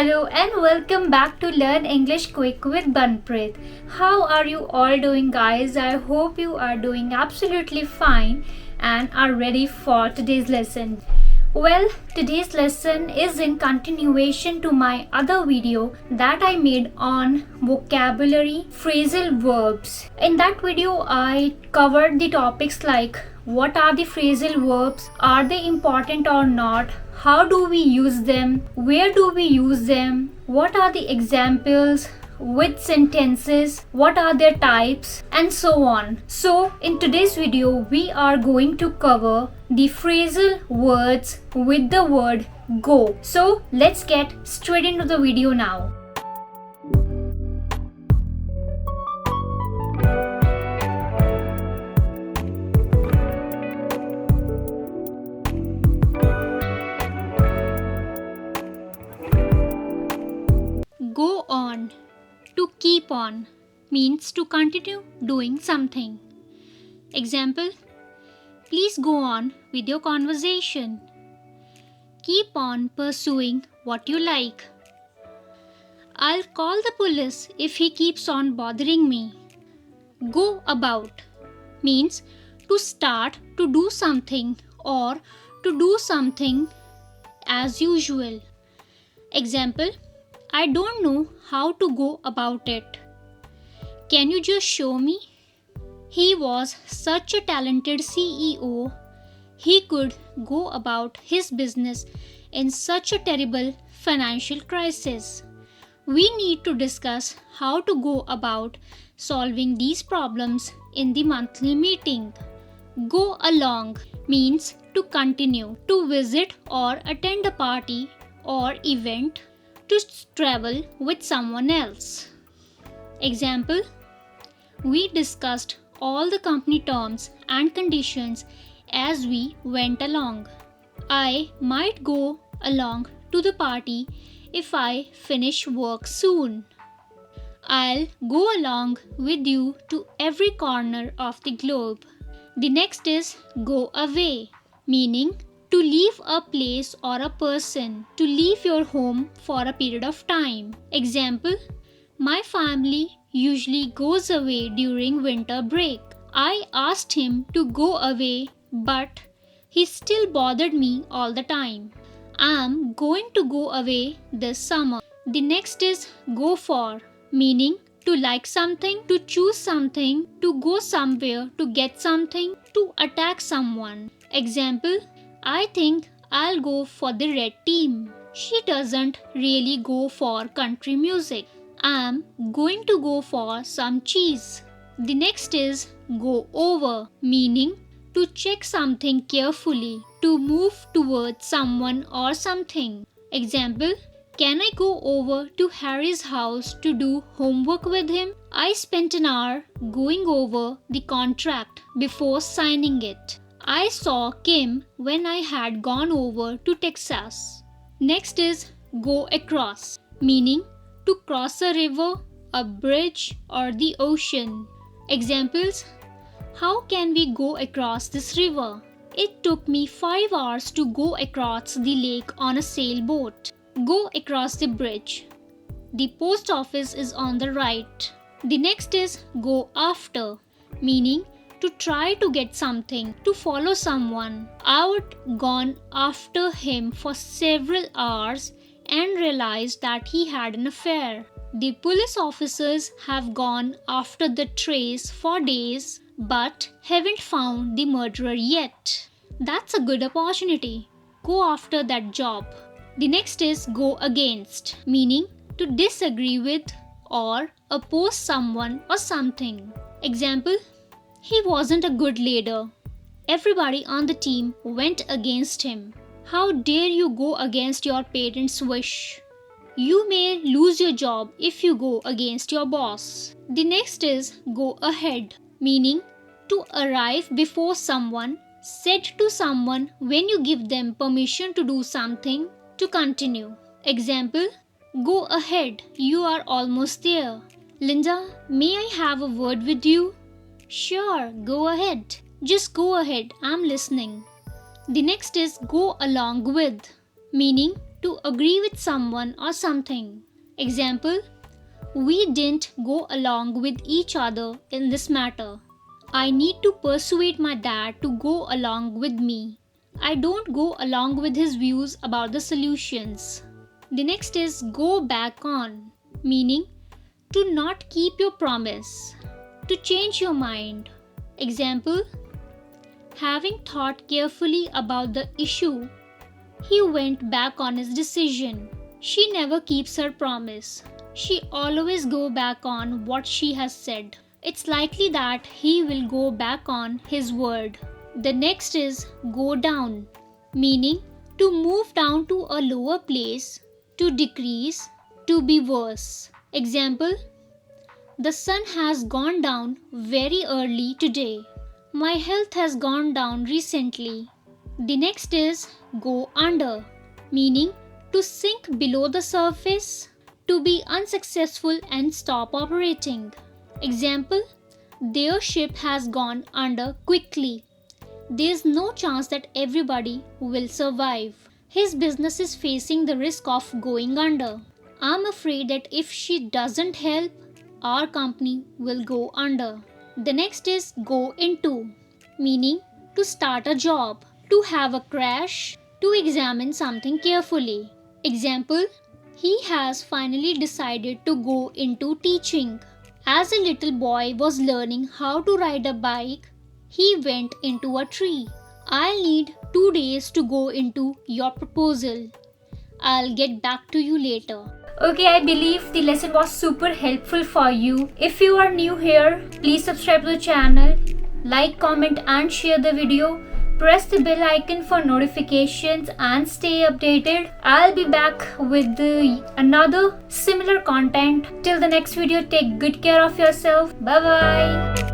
Hello and welcome back to Learn English Quick with Banpreet. How are you all doing, guys? I hope you are doing absolutely fine and are ready for today's lesson. Well, today's lesson is in continuation to my other video that I made on vocabulary phrasal verbs. In that video, I covered the topics like what are the phrasal verbs, are they important or not, how do we use them, where do we use them, what are the examples, which sentences, what are their types, and so on. So in today's video we are going to cover the phrasal words with the word go. So let's get straight into the video now. Go on. To keep on means to continue doing something. Example: please go on with your conversation. Keep on pursuing what you like. I'll call the police if he keeps on bothering me. Go about means to start to do something or to do something as usual. Example: I don't know how to go about it. Can you just show me? He was such a talented CEO. He could go about his business in such a terrible financial crisis. We need to discuss how to go about solving these problems in the monthly meeting. Go along means to continue, to visit or attend a party or event, to travel with someone else. Example: we discussed all the company terms and conditions as we went along. I might go along to the party if I finish work soon. I'll go along with you to every corner of the globe. The next is go away, meaning to leave a place or a person, to leave your home for a period of time. Example: my family usually goes away during winter break. I asked him to go away, but he still bothered me all the time. I'm going to go away this summer. The next is go for, meaning to like something, to choose something, to go somewhere, to get something, to attack someone. Example: I think I'll go for the red team. She doesn't really go for country music. I'm going to go for some cheese. The next is go over, meaning to check something carefully, to move towards someone or something. Example: can I go over to Harry's house to do homework with him? I spent an hour going over the contract before signing it. I saw Kim when I had gone over to Texas. Next is go across, meaning to cross a river, a bridge, or the ocean. Examples: how can we go across this river? It took me 5 hours to go across the lake on a sailboat. Go across the bridge. The post office is on the right. The next is go after, meaning to try to get something, to follow someone. I would gone after him for several hours and realized that he had an affair. The police officers have gone after the trace for days but haven't found the murderer yet. That's a good opportunity. Go after that job. The next is go against, meaning to disagree with or oppose someone or something. Example: he wasn't a good leader. Everybody on the team went against him. How dare you go against your parents' wish? You may lose your job if you go against your boss. The next is go ahead, meaning to arrive before someone, said to someone when you give them permission to do something, to continue. Example: go ahead, you are almost there. Linda, may I have a word with you? Sure, go ahead. Just go ahead, I'm listening. The next is go along with, meaning to agree with someone or something. Example, we didn't go along with each other in this matter. I need to persuade my dad to go along with me. I don't go along with his views about the solutions. The next is go back on, meaning to not keep your promise, to change your mind. Example, having thought carefully about the issue, he went back on his decision. She never keeps her promise. She always go back on what she has said. It's likely that he will go back on his word. The next is go down, meaning to move down to a lower place, to decrease, to be worse. Example, the sun has gone down very early today. My health has gone down recently. The next is go under, meaning to sink below the surface, to be unsuccessful and stop operating. Example, their ship has gone under quickly. There's no chance that everybody will survive. His business is facing the risk of going under. I'm afraid that if she doesn't help, our company will go under. The next is go into, meaning to start a job, to have a crash, to examine something carefully. Example, he has finally decided to go into teaching. As a little boy was learning how to ride a bike, he went into a tree. I'll need 2 days to go into your proposal. I'll get back to you later. Okay, I believe the lesson was super helpful for you. If you are new here, please subscribe to the channel, like, comment and share the video. Press the bell icon for notifications and stay updated. I'll be back with another similar content. Till the next video, take good care of yourself. Bye bye.